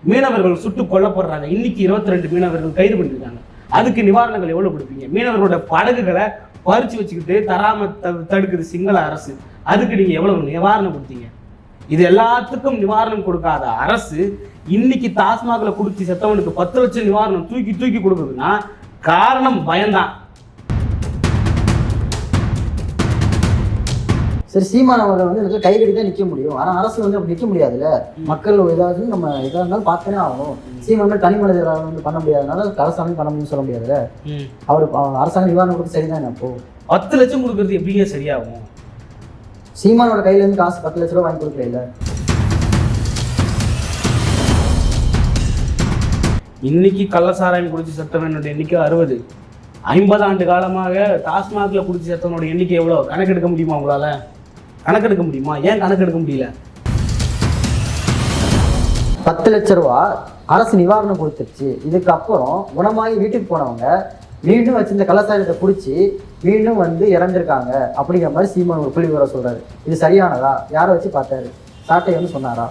மீனவர்கள் சுட்டு கொல்லப்படுறாங்க. இன்னைக்கு 22 மீனவர்கள் கைது பண்ணிருக்காங்க. அதுக்கு நிவாரணங்கள் எவ்வளவு கொடுப்பீங்க? மீனவர்களோட படகுகளை பறிச்சு வச்சுக்கிட்டு தராம தடுக்குது சிங்கள அரசு. அதுக்கு நீங்க எவ்வளவு நிவாரணம் கொடுத்தீங்க? இது எல்லாத்துக்கும் நிவாரணம் கொடுக்காத அரசு இன்னைக்கு டாஸ்மாக்ல குடிச்சு செத்தவனுக்கு 10 லட்சம் நிவாரணம் தூக்கி கொடுக்குதுன்னா காரணம் பயம்தான். சரி, சீமான் அவர்கள் வந்து கை கட்டி தான் நிற்க முடியும். ஆனால் அரசு வந்து அப்படி நிற்க முடியாதுல்ல. மக்கள் ஏதாவது நம்ம எதாக இருந்தாலும் பார்த்துனே ஆகணும். சீமான் தனி மனிதராக வந்து பண்ண முடியாதனால அரசாங்கம் பண்ண முடியும்னு சொல்ல முடியாதுல்ல. அவர் அரசாங்கம் நிவாரணம் கொடுத்து சரிதான். அப்போ 10 லட்சம் கொடுக்கறது எப்படிங்க சரியாகும்? சீமானோட கையில இருந்து காசு 10 லட்ச ரூபா வாங்கி கொடுக்கல. இன்னைக்கு கள்ளசாராயம் குடிச்சு செத்தவனோட எண்ணிக்கை 60. 50 ஆண்டு காலமாக டாஸ்மாக்ல குடிச்சு செத்தவனோட எண்ணிக்கை எவ்வளோ? கணக்கெடுக்க முடியுமா? உங்களால கணக்கெடுக்க முடியுமா? ஏன் கணக்கெடுக்க முடியல? 10 லட்ச ரூபா அரசு நிவாரணம் கொடுத்துருச்சு. இதுக்கப்புறம் குணமாகி வீட்டுக்கு போனவங்க மீண்டும் வச்சிருந்த கள்ளசாரத்தை குடிச்சு மீண்டும் வந்து இறந்துருக்காங்க அப்படிங்கிற மாதிரி சீமான் ஒரு புள்ளி விவரம் சொல்றாரு. இது சரியானதா? யாரை வச்சு பார்த்தாரு? சாட்டை வந்து சொன்னாரா?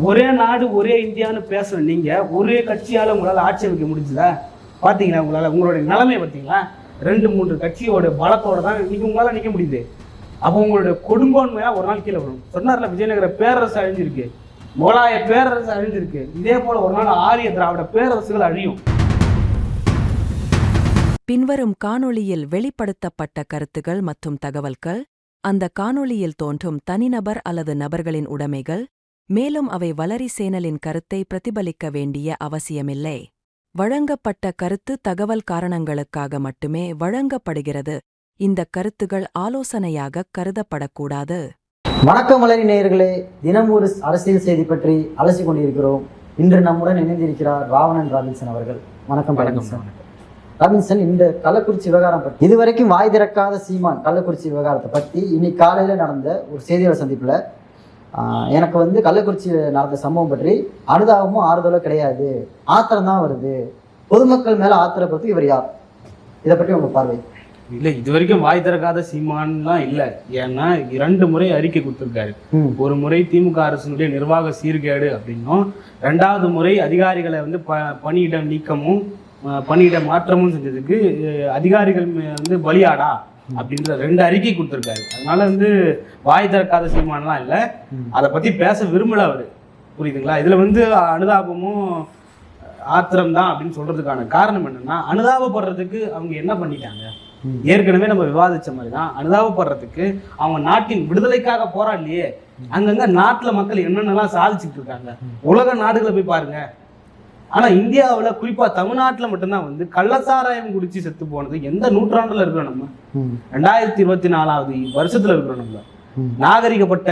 ஒரே நாடு ஒரே இந்தியான்னு பேசுற நீங்க ஒரே கட்சியால உங்களால ஆட்சி அமைக்க முடிஞ்சுதா? பாத்தீங்களா? உங்களுடைய நிலைமையை பார்த்தீங்களா? 2-3 கட்சியோட பலத்தோட தான் இன்னைக்கு உங்களால நிற்க முடியுது. அப்போ உங்களுடைய கொடுங்கோன்மையா ஒரு நாள் கீழே வரும். சொன்னார்ல, விஜயநகர பேரரசு அழிஞ்சிருக்கு, முகலாய பேரரசு அழிஞ்சிருக்கு, இதே போல ஒரு நாள் ஆரிய திராவிட பேரரசுகள் அழியும். பின்வரும் காணொளியில் வெளிப்படுத்தப்பட்ட கருத்துகள் மற்றும் தகவல்கள் அந்த காணொளியில் தோன்றும் தனிநபர் அல்லது நபர்களின் உடைமைகள், மேலும் அவை வளரி சேனலின் கருத்தை பிரதிபலிக்க வேண்டிய அவசியமில்லை. வழங்கப்பட்ட கருத்து தகவல் காரணங்களுக்காக மட்டுமே வழங்கப்படுகிறது. இந்த கருத்துகள் ஆலோசனையாக கருதப்படக்கூடாது. வணக்கம் வளரி நேயர்களே, தினம் ஒரு அரசியல் செய்தி பற்றி அலசி கொண்டிருக்கிறோம். இன்று நம்முடன் இணைந்திருக்கிறார் ராவணன் ராபின்சன் அவர்கள். வணக்கம். ராபின்சன், இந்த கள்ளக்குறிச்சி விவகாரம் பற்றி இதுவரைக்கும் வாய் திறக்காத சீமான் கள்ளக்குறிச்சி விவகாரத்தை பற்றி இன்னைக்கு காலையில நடந்த ஒரு செய்தியாளர் சந்திப்புல எனக்கு வந்து கள்ளக்குறிச்சியில் நடந்த சம்பவம் பற்றி அனுதாபமும் ஆறுதலும் கிடையாது, ஆத்திரம் தான் வருது. பொதுமக்கள் மேல ஆத்திரப்படுத்தி இவர் யார்? இதை பற்றி உங்க பார்வை? இல்ல, இது வரைக்கும் வாய் திறக்காத சீமான்லாம் இல்ல. ஏன்னா 2 முறை அறிக்கை கொடுத்திருக்காரு. ஒரு முறை திமுக அரசினுடைய நிர்வாக சீர்கேடு அப்படின்னும், 2வது முறை அதிகாரிகளை வந்து பணியிட நீக்கமும் பணியிட மாற்றமும் செஞ்சதுக்கு அதிகாரிகள் வந்து பலியாடா அப்படின்ற 2 அறிக்கை கொடுத்திருக்காரு. அதனால வந்து வாய் திறக்காத சீமான்லாம் இல்லை, அதை பத்தி பேச விரும்பல அவரு. புரியுதுங்களா? இதுல வந்து அனுதாபமும் ஆத்திரம் தான் அப்படின்னு சொல்றதுக்கான காரணம் என்னன்னா, அனுதாபப்படுறதுக்கு அவங்க என்ன பண்ணிட்டாங்க? ஏற்கனவே நம்ம விவாதிச்ச மாதிரி தான், அனுதாபப்படுறதுக்கு அவங்க நாட்டின் விடுதலைக்காக போராடலையே. அங்கங்க நாட்டுல மக்கள் என்னென்னலாம் சாதிச்சுட்டு இருக்காங்க. உலக நாடுகளை போய் பாருங்க. ஆனா இந்தியாவில் குறிப்பா தமிழ்நாட்டுல மட்டும்தான் வந்து கள்ளசாராயம் குடிச்சு செத்து போனது எந்த நூற்றாண்டுல இருக்கிறோம்? நம்ம 2024வது வருஷத்துல இருக்கிறோம். நம்ம நாகரிகப்பட்ட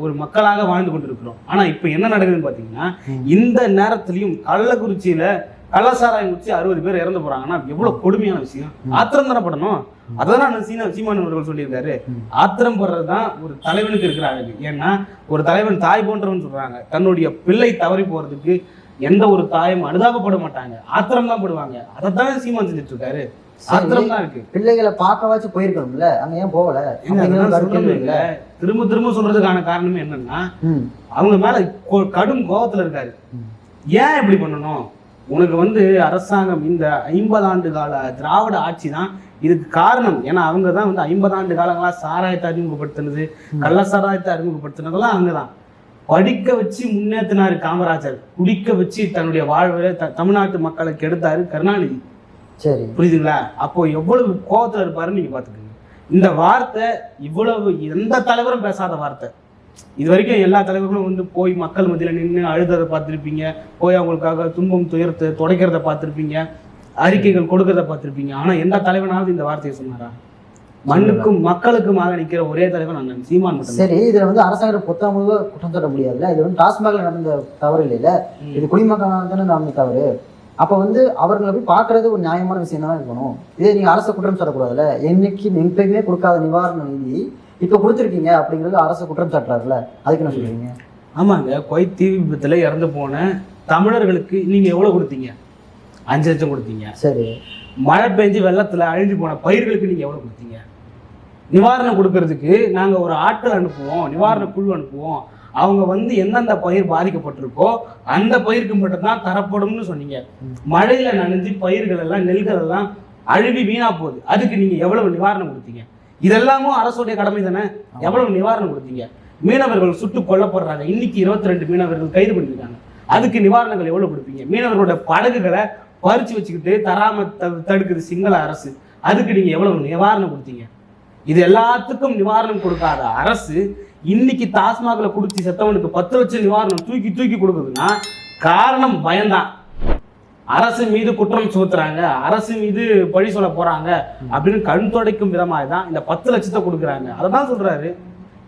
ஒரு மக்களாக வாழ்ந்து கொண்டிருக்கிறோம். ஆனா இப்ப என்ன நடக்குதுன்னு பாத்தீங்கன்னா, இந்த நேரத்திலையும் கள்ளக்குறிச்சியில கள்ளசாராயம் குடிச்சு 60 பேர் இறந்து போறாங்கன்னா எவ்வளவு கொடுமையான விஷயம். ஆத்திரம் தரப்படணும். அதான் சீமான் அவர்கள் சொல்லியிருக்காரு. ஆத்திரம் படுறதுதான் ஒரு தலைவனுக்கு இருக்கிற அழகு. ஏன்னா ஒரு தலைவன் தாய் போன்றவன் சொல்றாங்க. தன்னுடைய பிள்ளை தவறி போறதுக்கு எந்த ஒரு தாயும் அனுதாபப்பட மாட்டாங்க, ஆத்திரம் தான் படுவாங்க. அதைத்தான் சீமான் செஞ்சுட்டு இருக்காரு. ஆத்திரம் தான் இருக்கு. பிள்ளைகளை பார்க்கவாச்சும் போயிருக்கணும்ல, அங்க ஏன் போகல? திரும்ப சொல்றதுக்கான காரணமே என்னன்னா, அவங்க மேல கடும் கோபத்துல இருக்காரு. ஏன் இப்படி பண்ணணும்? உனக்கு வந்து அரசாங்கம் இந்த 50 ஆண்டு கால திராவிட ஆட்சி தான் இதுக்கு காரணம். ஏன்னா அவங்க தான் வந்து 50 ஆண்டு காலங்களா சாராயத்தை அறிமுகப்படுத்தினது, கள்ள சாராயத்தை அறிமுகப்படுத்தினதெல்லாம் அவங்கதான். படிக்க வச்சு முன்னேற்றினாரு காமராஜர், குடிக்க வச்சு தன்னுடைய வாழ்வை தமிழ்நாட்டு மக்களை கெடுத்தாரு கருணாநிதி. சரி, புரியுதுங்களா? அப்போ எவ்வளவு கோபத்துல இருப்பாருன்னு நீங்க பாத்துக்கோங்க. இந்த வார்த்தை இவ்வளவு எந்த தலைவரும் பேசாத வார்த்தை. இது வரைக்கும் எல்லா தலைவர்களும் வந்து போய் மக்கள் மத்தியில நின்று அழுததை பார்த்துருப்பீங்க, போய் அவங்களுக்காக துன்பம் துயரத்தை துடைக்கிறத பார்த்துருப்பீங்க, அறிக்கைகள் கொடுக்கறத பார்த்துருப்பீங்க. ஆனா எந்த தலைவனாவது இந்த வார்த்தையை சொன்னாரா? மண்ணுக்கும் மக்களுக்குமாக நிற்கிற ஒரே தலைவன் அண்ணன் சீமான் மட்டும். சரி, இதுல வந்து அரசாங்கம் பொத்தாம குற்றம் சாட்ட முடியாதுல்ல. இது வந்து டாஸ்மாக்ல நடந்த தவறு இல்லைல்ல, இது குடிமக்கள் தானே நடந்த தவறு. அப்ப வந்து அவர்களை போய் பாக்குறது ஒரு நியாயமான விஷயம் தான் இருக்கணும். இதே நீங்க அரசு குற்றம் சாட்டக்கூடாதுல்ல. என்னைக்கு எப்பயுமே கொடுக்காத நிவாரண நிதி இப்ப கொடுத்துருக்கீங்க அப்படிங்கிறது அரசு குற்றம் சாட்டுறாருல, அதுக்கு என்ன சொல்றீங்க? ஆமாங்க, குவைத் தீ விபத்துல இறந்து போன தமிழர்களுக்கு நீங்க எவ்வளவு கொடுத்தீங்க? 5 லட்சம் கொடுத்தீங்க. சரி, மழை பெஞ்சு வெள்ளத்துல அழிஞ்சு போன பயிர்களுக்கு நீங்க எவ்வளவு கொடுத்தீங்க? நிவாரணம் கொடுக்கறதுக்கு நாங்க ஒரு ஆட்கள் அனுப்புவோம், நிவாரண குழு அனுப்புவோம். அவங்க வந்து எந்தெந்த பயிர் பாதிக்கப்பட்டிருக்கோ அந்த பயிருக்கு மட்டும்தான் தரப்படும்னு சொன்னீங்க. மழையில நனைஞ்சு பயிர்கள் எல்லாம் நெல்கள் எல்லாம் அழுவி வீணா போகுது, அதுக்கு நீங்க எவ்வளவு நிவாரணம் கொடுத்தீங்க? இதெல்லாமும் அரசுடைய கடமை தானே. எவ்வளவு நிவாரணம் கொடுத்தீங்க? மீனவர்கள் சுட்டு கொல்லப்படுறாங்க, இன்னைக்கு 22 மீனவர்கள் கைது பண்ணிருக்காங்க, அதுக்கு நிவாரணங்கள் எவ்வளவு கொடுப்பீங்க? மீனவர்களோட படகுகளை பறிச்சு வச்சுக்கிட்டு தராம தடுக்குது சிங்கள அரசு, அதுக்கு நீங்க எவ்வளவு நிவாரணம் கொடுத்தீங்க? இது எல்லாத்துக்கும் நிவாரணம் கொடுக்காத அரசு இன்னைக்கு டாஸ்மாக்ல குடிச்சு செத்தவனுக்கு 10 லட்சம் நிவாரணம் தூக்கி கொடுக்குதுன்னா காரணம் பயம்தான். அரசு மீது குற்றம் சுமத்துறாங்க, அரசு மீது பழி சொல்ல போறாங்க அப்படின்னு கண் துடைக்கும் விதமாக தான் இந்த 10 லட்சத்தை கொடுக்குறாங்க. அதான் சொல்றாரு,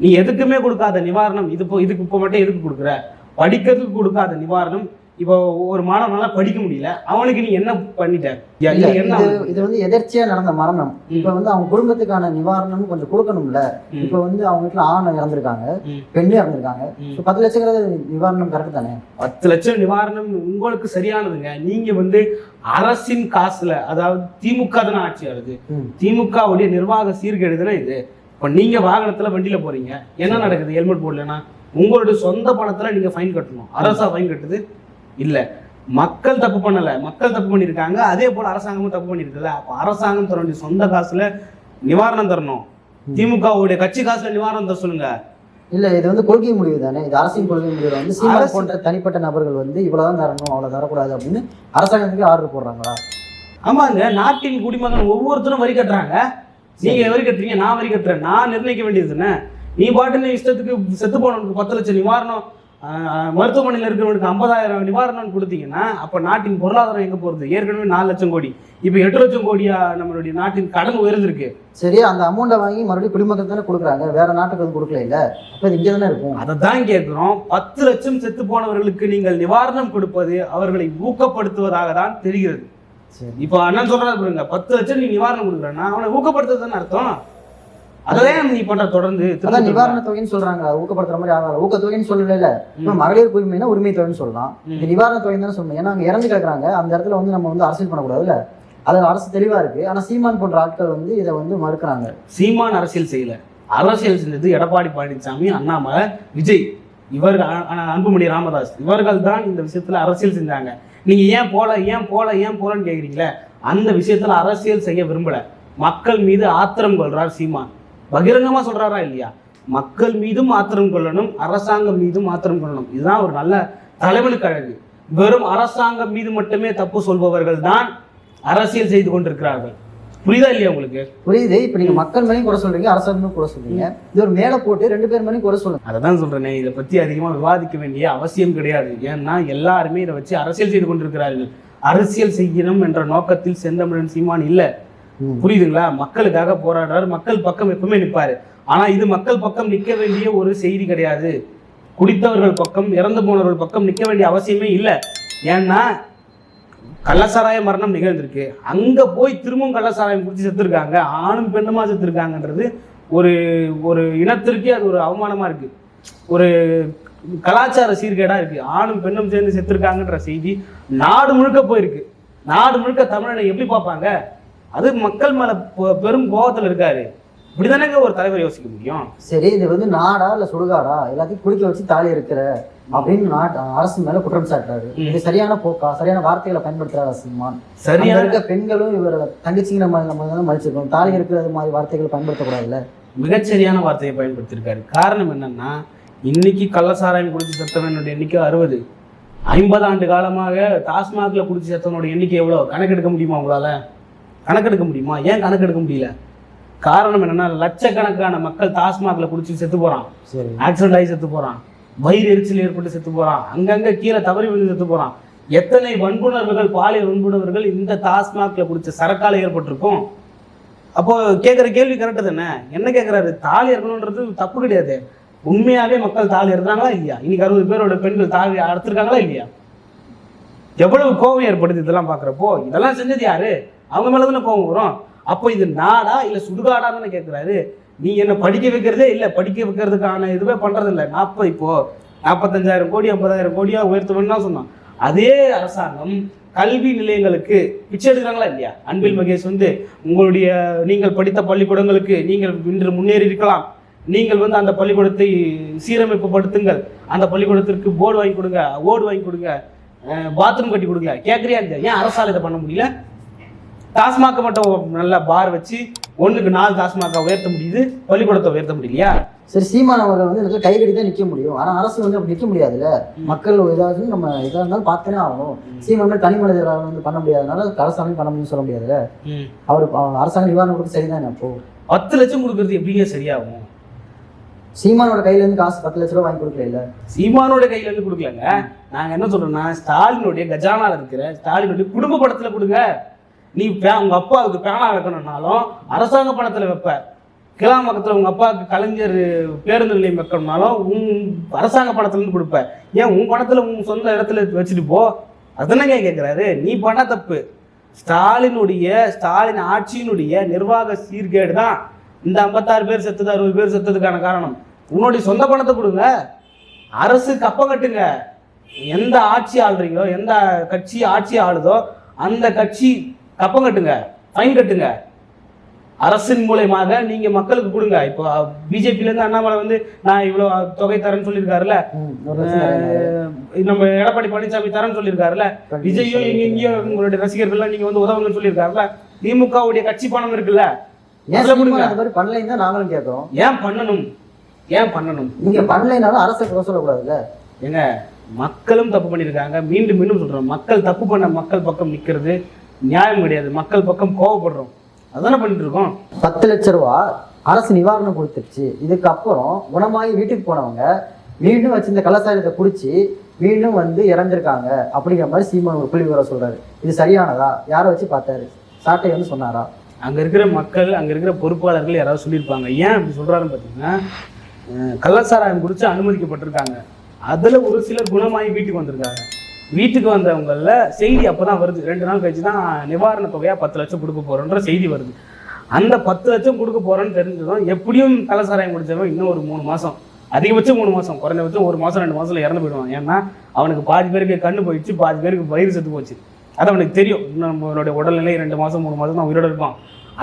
நீ எதுக்குமே கொடுக்காத நிவாரணம் இதுக்கு இப்போ மட்டும் எதுக்கு கொடுக்குற? படிக்கிறதுக்கு கொடுக்காத நிவாரணம். இப்போ ஒரு மாணவனால படிக்க முடியல, அவனுக்கு நீ என்ன பண்ணிட்ட? இது வந்து எதர்ச்சியா நடந்த மரணம். இப்ப வந்து அவங்க குடும்பத்துக்கான நிவாரணம் கொஞ்சம் கொடுக்கணும்ல. இப்ப வந்து அவங்க வீட்டுல ஆண் இறந்திருக்காங்க, பெண்ணு இறந்திருக்காங்க. 10 லட்சம் நிவாரணம் கரெக்ட் தானே? 10 லட்சம் நிவாரணம் உங்களுக்கு சரியானதுங்க. நீங்க வந்து அரசின் காசுல, அதாவது திமுக தானே ஆட்சி ஆகுது, திமுகவுடைய நிர்வாக சீர்கேடுதானே இது. இப்ப நீங்க வாகனத்துல வண்டியில போறீங்க, என்ன நடக்குது? ஹெல்மெட் போடலன்னா உங்களுடைய சொந்த பணத்துல நீங்க ஃபைன் கட்டணும். அரசா ஃபைன் கட்டுது இல்ல. மக்கள் தப்பு பண்ணல, மக்கள் தப்பு பண்ணிருக்காங்க, அதே போல அரசாங்கமும் தப்பு பண்ணிருக்குல்ல. அப்ப அரசாங்கம் தர வேண்டிய சொந்த காசுல நிவாரணம் தரணும். திமுகவுடைய கட்சி காசுல நிவாரணம் தர சொல்லுங்க. இல்ல, இது வந்து கொள்கை முடிவு தானே. இது அரசின் கொள்கை முடிவு வந்து சீமான் போன்ற தனிப்பட்ட நபர்கள் வந்து இவ்வளவுதான் தரணும், அவ்வளவு தரக்கூடாது அப்படின்னு அரசாங்கத்துக்கு ஆர்டர் போடுறாங்களா? ஆமாங்க, நாட்டின் குடிமகன் ஒவ்வொருத்தரும் வரி கட்டுறாங்க. நீங்க வரி கட்டுறீங்க, நான் வரி கட்டுறேன், நான் நிர்ணயிக்க வேண்டியது தானே. நீ பாட்டுன்னு இஷ்டத்துக்கு செத்து போனவனுக்கு 10 லட்சம் நிவாரணம், மருத்துவமனையில் இருக்கிறவனுக்கு 50,000 நிவாரணம் கொடுத்தீங்கன்னா அப்ப நாட்டின் பொருளாதாரம் எங்க போறது? ஏற்கனவே 4 லட்சம் கோடி, இப்ப 8 லட்சம் கோடியா நம்மளுடைய நாட்டின் கடன் உயர்ந்திருக்கு. சரி, அந்த அமௌண்ட்டை வாங்கி மறுபடியும் குடிமக்கள் தானே கொடுக்குறாங்க, வேற நாட்டுக்கு வந்து கொடுக்கல இல்ல. அப்ப இது இங்கே தானே இருக்கும். அதை தான் கேட்கிறோம். 10 லட்சம் செத்து போனவர்களுக்கு நீங்கள் நிவாரணம் கொடுப்பது அவர்களை ஊக்கப்படுத்துவதாக தான் தெரிகிறது. இப்ப அண்ணன் சொல்றாரு பாருங்க, 10 லட்சம் நீ நிவாரணம் கொடுக்குறேன்னா அவனை ஊக்கப்படுத்துறதுன்னு அர்த்தம். அதான் நீ பண்ற தொடர்ந்து நிவாரண தொகைன்னு சொல்றாங்க, ஊக்கப்படுத்துற மாதிரி ஆகாது. ஊக்கத்தொகைன்னு சொல்லல, இப்ப மகளிர் உரிமைனா உரிமை தொகைன்னு சொல்லலாம். இந்த நிவாரண தொகைன்னு தானே சொல்லணும். ஏன்னா அங்க இறந்து கிடக்குறாங்க, அந்த இடத்துல வந்து நம்ம வந்து அரசியல் பண்ணக்கூடாதுல்ல. அது அரசு தெளிவா இருக்கு. ஆனா சீமான் போன்ற ஆட்கள் வந்து இதை வந்து மறுக்கிறாங்க. சீமான் அரசியல் செய்யல, அரசியல் செஞ்சது எடப்பாடி பழனிசாமி, அண்ணாமலை, விஜய், இவர்கள், அன்புமணி ராமதாஸ், இவர்கள் தான் இந்த விஷயத்துல அரசியல் செஞ்சாங்க. நீங்க ஏன் போலன்னு கேக்குறீங்களே, அந்த விஷயத்துல அரசியல் செய்ய விரும்பல. மக்கள் மீது ஆத்திரம் கொள்றார் சீமான். பகிரங்கமா சொல்றாரா இல்லையா? மக்கள் மீதும் ஆத்திரம் கொள்ளணும், அரசாங்கம் மீதும் ஆத்திரம் கொள்ளணும். இதுதான் ஒரு நல்ல தலைவனுக்கு அழகு. வெறும் அரசாங்கம் மீது மட்டுமே தப்பு சொல்பவர்கள் தான் அரசியல் செய்து கொண்டிருக்கிறார்கள். புரியுதா இல்லையா உங்களுக்கு? புரியுது. இப்ப நீங்க மக்கள் மேலேயும் குறை சொல்றீங்க, அரசாங்கமும் குறை சொல்றீங்க. இது ஒரு மேல போட்டு 2 பேர் மேலேயும் குறை சொல்லுங்க. அதான் சொல்றேனே, இதை பத்தி அதிகமா விவாதிக்க வேண்டிய அவசியம் கிடையாது. ஏன்னா எல்லாருமே இதை வச்சு அரசியல் செய்து கொண்டிருக்கிறார்கள். அரசியல் செய்யணும் என்ற நோக்கத்தில் செந்தமிழன் சீமான் இல்ல. புரியுதுங்களா? மக்களுக்காக போராடுறாரு, மக்கள் பக்கம் எப்பவுமே நிற்பாரு. ஆனா இது மக்கள் பக்கம் நிற்க வேண்டிய ஒரு செய்தி கிடையாது. குடித்தவர்கள் பக்கம், இறந்து போனவர்கள் பக்கம் நிற்க வேண்டிய அவசியமே இல்லை. ஏன்னா கள்ளசாராய மரணம் நிகழ்ந்திருக்கு, அங்க போய் திரும்பவும் கள்ளசாராயம் குடிச்சு செத்துருக்காங்க, ஆணும் பெண்ணுமா செத்துருக்காங்கன்றது ஒரு இனத்திற்கே அது ஒரு அவமானமா இருக்கு, ஒரு கலாச்சார சீர்கேடா இருக்கு. ஆணும் பெண்ணும் சேர்ந்து செத்துருக்காங்கன்ற செய்தி நாடு முழுக்க போயிருக்கு. நாடு முழுக்க தமிழனை எப்படி பார்ப்பாங்க? அது மக்கள் மேல பெரும் கோபத்துல இருக்காரு. இப்படிதானே ஒரு தலைவர் யோசிக்க முடியும்? சரி, இது வந்து நாடா இல்ல சுடுகாடா, எல்லாத்தையும் குடிக்க வச்சு தாலி இருக்கிற அப்படின்னு அரசு மேல குற்றம் சாட்டுறாரு. இது சரியான போக்கா? சரியான வார்த்தைகளை பயன்படுத்துறாரு சீமான். சரியா இருக்க பெண்களும் இவரோட தங்கச்சிங்க நம்ம மதிச்சிருக்கோம், தாலி இருக்கிறது மாதிரி வார்த்தைகளை பயன்படுத்தக்கூடாதுல்ல. மிகச்சரியான வார்த்தையை பயன்படுத்தியிருக்காரு. காரணம் என்னன்னா, இன்னைக்கு கள்ளசாராயம் குடிச்சு செத்தவனுடைய எண்ணிக்கை 60. 50 ஆண்டு காலமாக டாஸ்மாக்ல குடிச்சு செத்தவனுடைய எண்ணிக்கை எவ்வளவு? கணக்கெடுக்க முடியுமா உங்களால? கணக்கெடுக்க முடியுமா? ஏன் கணக்கெடுக்க முடியல? காரணம் என்னன்னா, லட்சக்கணக்கான மக்கள் டாஸ்மாக்ல குடிச்சு செத்து போறான், ஆக்சிடென்ட் ஆகி செத்து போறான், வயிறு எரிச்சல் ஏற்பட்டு செத்து போறான், அங்கங்க கீழே தவறி விழுந்து செத்து போறான். எத்தனை வன்புணர்வுகள், பாலியல் வன்புணர்வுகள் இந்த டாஸ்மாக்ல குடிச்ச சரக்கால ஏற்பட்டிருக்கும். அப்போ கேட்குற கேள்வி கரெக்டு தானே? என்ன கேட்குறாரு? தாலி இருக்கணுன்றது தப்பு கிடையாது. உண்மையாவே மக்கள் தாலி இருக்கிறாங்களா இல்லையா? இன்னைக்கு 60 பேரோட பெண்கள் தாலி அறுத்திருக்காங்களா இல்லையா? எவ்வளவு கோபம் ஏற்படுது இதெல்லாம் பாக்குறப்போ. இதெல்லாம் செஞ்சது யாரு? அவங்க மேலதானே கோபம் வரும். அப்போ இது நாடா இல்ல சுடுகாடான்னு கேட்கிறாரு. நீ என்ன படிக்க வைக்கிறதே இல்லை, படிக்க வைக்கிறதுக்கான இதுவே பண்றது இல்லை. இப்போ 45,000 கோடி 50,000 கோடியா உயர்த்துவேன்னு தான் சொன்னான். அதே அரசாங்கம் கல்வி நிலையங்களுக்கு பிச்சை எடுக்கிறாங்களா இல்லையா? அன்பில் மகேஷ் வந்து நீங்கள் படித்த பள்ளிக்கூடங்களுக்கு நீங்கள் இன்று முன்னேறி இருக்கலாம், நீங்கள் வந்து அந்த பள்ளிக்கூடத்தை சீரமைப்புப்படுத்துங்கள், அந்த பள்ளிக்கூடத்திற்கு போர்டு வாங்கி கொடுங்க, ஓடு வாங்கி கொடுங்க, பாத்ரூம் கட்டி கொடுங்க, கேட்குறியா இல்லையா? ஏன் அரசால் இதை பண்ண முடியல? டாஸ்மாக மட்டும் நல்லா பார் வச்சு 1க்கு 4 டாஸ்மாக உயர்த்த முடியுது, பள்ளிக்கூடத்தை உயர்த்த முடியலையா? சரி, சீமான் அவர்கள் வந்து எனக்கு கை கட்டி தான் நிற்க முடியும். ஆனால் அரசு வந்து அப்படி நிற்க முடியாதுல்ல. மக்கள் ஏதாவது நம்ம எதாக இருந்தாலும் பார்த்துனே ஆகணும். சீமான் தனி மனிதராக வந்து பண்ண முடியாதனால அரசாங்கம் பண்ண முடியும்னு சொல்ல முடியாதுல்ல. அவர் அரசாங்க நிவாரணம் கொடுத்து சரிதானே? அப்போ 10 லட்சம் கொடுக்கறது எப்படிங்க சரியாகும்? சீமானோட கையில இருந்து காசு 10 லட்ச ரூபா வாங்கி கொடுக்கல இல்ல. சீமானோட கையில இருந்து கொடுக்கலங்க. நாங்க என்ன சொல்றோம்னா, ஸ்டாலினுடைய கஜானால இருக்கிற ஸ்டாலினுடைய குடும்ப படத்துல கொடுங்க. நீ உங்க அப்பாவுக்கு பேனா வைக்கணும்னாலும் அரசாங்க பணத்துல வைப்ப. கிளாம்பக்கத்துல உங்க அப்பாவுக்கு கலைஞர் பேருந்து நிலையம் வைக்கணும்னாலும் அரசாங்க பணத்துல இருந்து கொடுப்ப. ஏன் உன் பணத்துல உன் சொந்த இடத்துல வச்சுட்டு போ. அதனங்க கேட்கிறாரு. நீ பண்ண தப்பு. ஸ்டாலின் ஆட்சியினுடைய நிர்வாக சீர்கேடு தான் இந்த 56 பேர் செத்தது, 60 பேர் செத்ததுக்கான காரணம். உன்னுடைய சொந்த பணத்தை கொடுங்க, அரசு கப்பம் கட்டுங்க. எந்த ஆட்சி ஆளுறீங்களோ, எந்த கட்சி ஆட்சி ஆளுதோ அந்த கட்சி கப்பம் கட்டுங்க, ஃபைன் கட்டுங்க. அரசின் மூலயமாக நீங்க மக்களுக்கு கொடுங்க. இப்போ பிஜேபியில இருந்து அண்ணாமலை வந்து நான் இவ்வளவு தொகை தரேன்னு சொல்லியிருக்காருல்ல, நம்ம எடப்பாடி பழனிசாமி தரேன்னு சொல்லியிருக்காருல்ல, விஜயும் எங்கேயும் உங்களுடைய ரசிகர்கள்லாம் நீங்க வந்து உதவுங்கன்னு சொல்லியிருக்காருல்ல. திமுகவுடைய கட்சி பணம் இருக்குல்ல, பண்ணலைன்னு தான் நாங்களும் கேட்கிறோம். ஏன் பண்ணணும்? நீங்க பண்ணலைனாலும் அரசை குறை சொல்லக்கூடாதுல்ல. ஏங்க, மக்களும் தப்பு பண்ணியிருக்காங்க. மீண்டும் சொல்றோம், மக்கள் தப்பு பண்ண மக்கள் பக்கம் நிக்கிறது நியாயம் கிடையாது. மக்கள் பக்கம் கோவப்படுறோம், அதானே பண்ணிட்டு இருக்கோம். 10 லட்ச ரூபா அரசு நிவாரணம் கொடுத்துருச்சு. இதுக்கப்புறம் குணமாகி வீட்டுக்கு போனவங்க மீண்டும் வச்சிருந்த கலாச்சாரத்தை குடிச்சு மீண்டும் வந்து இறந்திருக்காங்க அப்படிங்கிற மாதிரி சீமான் ஒரு புள்ளி விவரம் சொல்றாரு. இது சரியானதா? யாரை வச்சு பார்த்தாரு? சாட்டை வந்து சொன்னாரா? அங்க இருக்கிற மக்கள், அங்க இருக்கிற பொறுப்பாளர்கள் யாராவது சொல்லியிருப்பாங்க. ஏன் அப்படி சொல்றாருன்னு பார்த்தீங்கன்னா, கள்ளச்சாராயம் குடிச்சு அனுமதிக்கப்பட்டிருக்காங்க. அதுல ஒரு சிலர் குணமாகி வீட்டுக்கு வந்திருக்காங்க. வீட்டுக்கு வந்தவங்கள செய்தி அப்பதான் வருது. 2 நாள் கழிச்சு தான் நிவாரண தொகையா 10 லட்சம் கொடுக்க போறோன்ற செய்தி வருது. அந்த 10 லட்சம் கொடுக்க போறோன்னு தெரிஞ்சதும் எப்படியும் கள்ளச்சாராயம் குடிச்சவன் இன்னும் ஒரு 3 மாசம், அதிகபட்சம் 3 மாசம், குறைஞ்சபட்சம் 1 மாசம் 2 மாசத்துல இறந்து போயிடுவான். ஏன்னா அவனுக்கு பாதி பேருக்கு கண்ணு போயிடுச்சு, பாதி பேருக்கு வயிறு செத்து போச்சு. அது அவனுக்கு தெரியும். இன்னும் நம்மளுடைய உடல்நிலை 2 மாசம் 3 மாசம் தான் உயிரோட இருப்பான்.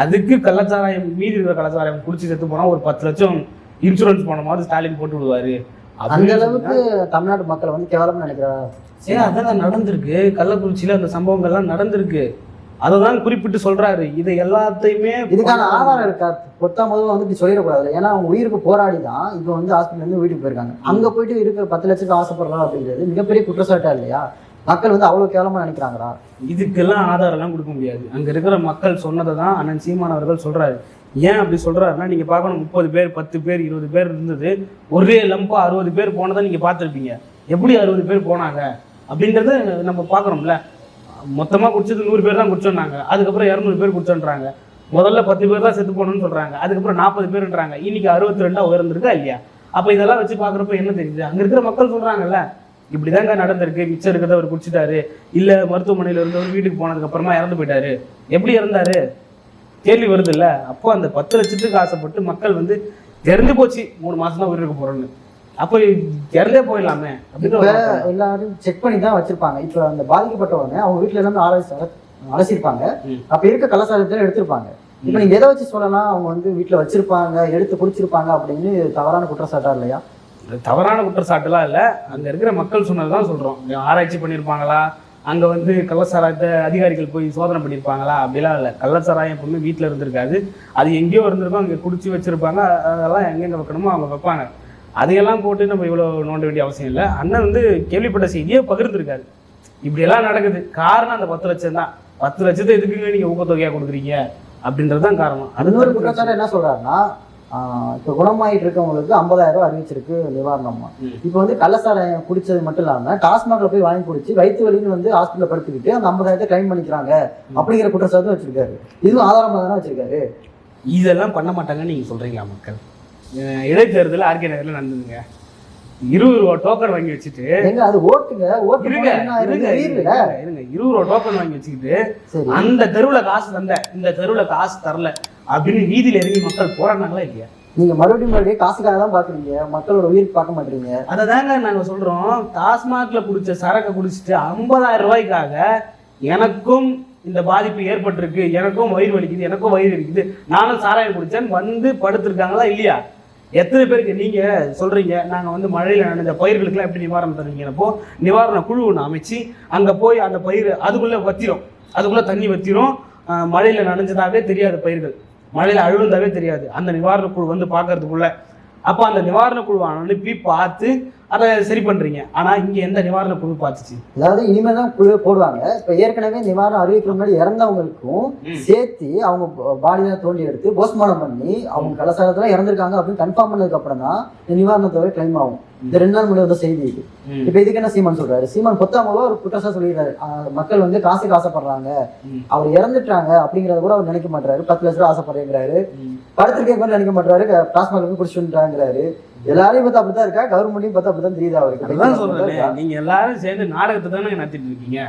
அதுக்கு கள்ளச்சாராயம், மீதி இருக்கிற கள்ளச்சாராயம் குடிச்சு செத்து போனா ஒரு 10 லட்சம் இன்சூரன்ஸ் போனமாவது ஸ்டாலின் போட்டு விடுவாரு. அந்த அளவுக்கு தமிழ்நாட்டு மக்கள் வந்து கேவலம் நினைக்கிறார். சரி, அதான் நடந்திருக்கு. கள்ளக்குறிச்சியில அந்த சம்பவங்கள்லாம் நடந்திருக்கு. அதை தான் குறிப்பிட்டு சொல்றாரு. இது எல்லாத்தையுமே இதுக்கான ஆதாரம் இருக்கா? பொத்தாமதும் வந்து இப்படி சொல்லிடக்கூடாது. ஏன்னா அவங்க உயிருக்கு போராடி தான் இப்போ வந்து ஹாஸ்பிட்டல் இருந்து வீட்டுக்கு போயிருக்காங்க. அங்க போயிட்டு இருக்கிற 10 லட்சத்துக்கு ஆசைப்படுறா அப்படிங்கிறது மிகப்பெரிய குற்றச்சாட்டா இல்லையா? மக்கள் வந்து அவ்வளவு கேவலமா நினைக்கிறாங்களா? இதுக்கெல்லாம் ஆதாரம்லாம் கொடுக்க முடியாது. அங்க இருக்கிற மக்கள் சொன்னதை தான் அண்ணன் சீமான் அவர்கள் சொல்றாரு. ஏன் அப்படி சொல்றாருன்னா, நீங்க பார்க்கணும், 30 பேர் 10 பேர் 20 பேர் இருந்தது, ஒரே லம்பா 60 பேர் போனதை நீங்க பார்த்துருப்பீங்க. எப்படி 60 பேர் போனாங்க அப்படின்றத நம்ம பார்க்கணும்ல. மொத்தமாக குடிச்சது 100 பேர் தான் குடிச்சோன்னாங்க, அதுக்கப்புறம் 200 பேர் குடிச்சோன்றாங்க. முதல்ல 10 பேர் தான் செத்து போகணும்னு சொல்றாங்க, அதுக்கப்புறம் 40 பேருன்றாங்க. இன்னைக்கு 62 உயர்ந்திருக்கா இல்லையா? அப்ப இதெல்லாம் வச்சு பாக்குறப்ப என்ன தெரியுது? அங்க இருக்கிற மக்கள் சொல்றாங்கல்ல, இப்படிதாங்க நடந்திருக்கு, மிச்சம் இருக்கிறத அவர் குடிச்சிட்டாரு, இல்ல மருத்துவமனையில இருந்தவர் வீட்டுக்கு போனதுக்கு அப்புறமா இறந்து போயிட்டாரு. எப்படி இறந்தாரு கேள்வி வருது இல்ல? அப்போ அந்த 10 லட்சத்துக்கு ஆசைப்பட்டு மக்கள் வந்து தெரிஞ்சு போச்சு 3 மாசம் தான் உயிருக்கு போறோம்னு. அப்போ இறந்தே போயிடலாமே அப்படின்னு எல்லாரும் செக் பண்ணி தான் வச்சிருப்பாங்க. இப்போ அந்த பாதிக்கப்பட்டவங்க அவங்க வீட்டுல எல்லாமே அலசிருப்பாங்க. அப்ப இருக்க கலாச்சாரத்தை எடுத்திருப்பாங்க. இப்ப நீங்க எதை வச்சு சொல்லலாம் அவங்க வந்து வீட்டுல வச்சிருப்பாங்க, எடுத்து குடிச்சிருப்பாங்க அப்படின்னு தவறான குற்றச்சாட்டா இல்லையா? தவறான குற்றச்சாட்டுலாம் இல்லை, அங்க இருக்கிற மக்கள் சொன்னதுதான் சொல்றோம். ஆராய்ச்சி பண்ணியிருப்பாங்களா, அங்க வந்து கள்ளச்சாராயத்தை அதிகாரிகள் போய் சோதனை பண்ணியிருப்பாங்களா? அப்படிலாம் இல்லை. கள்ளச்சாராயம் எப்பவுமே வீட்டில் இருந்திருக்காது, அது எங்கேயோ இருந்திருக்கும், அங்கே குடிச்சு வச்சிருப்பாங்க. அதெல்லாம் எங்கெங்க வைக்கணுமோ அவங்க வைப்பாங்க. அதையெல்லாம் போட்டு நம்ம இவ்வளோ நோண்ட வேண்டிய அவசியம் இல்லை. அண்ணன் வந்து கேள்விப்பட்ட செய்தியை பகிர்ந்துருக்காரு. இப்படியெல்லாம் நடக்குது, காரணம் அந்த 10 லட்சம் தான். 10 லட்சத்தை எதுக்குங்க நீங்க ஊக்கத்தொகையா கொடுக்குறீங்க அப்படின்றதுதான் காரணம். இன்னொரு குற்றச்சாட்டு என்ன சொல்றாருன்னா, இப்போ குணமாயிட்டு இருக்கவங்களுக்கு 50,000 ரூபாய் அறிவிச்சிருக்கு நிவாரணமா. இப்போ வந்து கள்ளச்சாராயம் குடிச்சது மட்டும் இல்லாம டாஸ்மாக்ல போய் வாங்கி குடிச்சு வயிற்று வலின்னு வந்து ஹாஸ்பிட்டல் படுத்துக்கிட்டு அந்த 50,000 கிளைம் பண்ணிக்கிறாங்க அப்படிங்கிற குற்றச்சாட்டு வச்சிருக்காரு. இதுவும் ஆதாரமாக தானே வச்சிருக்காரு. இதெல்லாம் பண்ண மாட்டாங்கன்னு நீங்க சொல்றீங்களா? மக்கள் இடைத்தேர்தல் ஆர்கே நகர்ல நடந்ததுங்க, 20 ரூபா டோக்கன் வாங்கி வச்சுட்டு, அது ஓட்டுங்க இருங்க 20 ரூபா டோக்கன் வாங்கி வச்சுக்கிட்டு அந்த தெருவுல காசு தந்த, இந்த தெருவுல காசு தரல அப்படின்னு வீதியில இறங்கி மக்கள் போராடினாங்களா இல்லையா? நீங்க மறுபடியும் காசுக்காக தான் பாக்குறீங்க, மக்களோட உயிர் பார்க்க மாட்டீங்க. அதை தாங்க நாங்க சொல்றோம். டாஸ்மாக்ல குடிச்ச சரக்கு குடிச்சிட்டு 50,000 ரூபாய்க்காக எனக்கும் இந்த பாதிப்பு ஏற்பட்டிருக்கு, எனக்கும் வயிறு வலிக்குது, எனக்கும் வயிறு இருக்குது, நானும் சாராயம் குடிச்சேன் வந்து படுத்திருக்காங்களா இல்லையா? எத்தனை பேருக்கு நீங்க சொல்றீங்க நாங்க வந்து மழையில நனைஞ்ச பயிர்களுக்கெல்லாம் எப்படி நிவாரணம் தருவீங்கன்னப்போ நிவாரண குழு ஒன்று அமைச்சு அங்க போய் அந்த பயிர் அதுக்குள்ள வத்திரும், அதுக்குள்ள தண்ணி வத்திரும். மழையில நனைஞ்சதாவே தெரியாது, பயிர்கள் மழையில அழுந்தாவே தெரியாது அந்த நிவாரண குழு வந்து பார்க்கறதுக்குள்ள. அப்போ அந்த நிவாரண குழுவை அனுப்பி பார்த்து அதை சரி பண்றீங்க. ஆனா இங்க எந்த நிவாரண குழு பார்த்துச்சு? அதாவது இனிமேல் தான் குழுவே போடுவாங்க. இப்ப ஏற்கனவே நிவாரணம் அறிவிக்கிற முன்னாடி இறந்தவங்களுக்கும் சேர்த்து அவங்க பாடியெல்லாம் தோண்டி எடுத்து போஸ்ட்மார்ட்டம் பண்ணி அவங்க கலாச்சாரத்துல இறந்துருக்காங்க அப்படின்னு கன்ஃபார்ம் பண்ணதுக்கு அப்புறம் தான் இந்த நிவாரண தொகை கிளைம் ஆகும். இந்த 2 நாள் முன்னாடி வந்து செய்தி இது. இப்ப இதுக்கு என்ன சீமான் சொல்றாரு? சீமான் பொத்தாமவோ ஒரு குற்றச்சா சொல்லிடுறாரு, மக்கள் வந்து காசுக்கு ஆசைப்படுறாங்க, அவர் இறந்துட்டாங்க அப்படிங்கறத கூட அவர் நினைக்க மாட்டாரு. 10 லட்ச ரூபா ஆசைப்படுறேங்கிறாரு, படத்திற்கே கூட நினைக்க மாட்டாரு, டாஸ்மாக் குடிச்சுட்டாங்கிறாரு. எல்லாரையும் பார்த்தா அப்படித்தான் இருக்கா, கவர்மெண்ட்டையும் பார்த்தா அப்படித்தான் தெரியுது அவருக்கு. நீங்க எல்லாரும் சேர்ந்து நாடகத்தை தானே நடத்திட்டு இருக்கீங்க.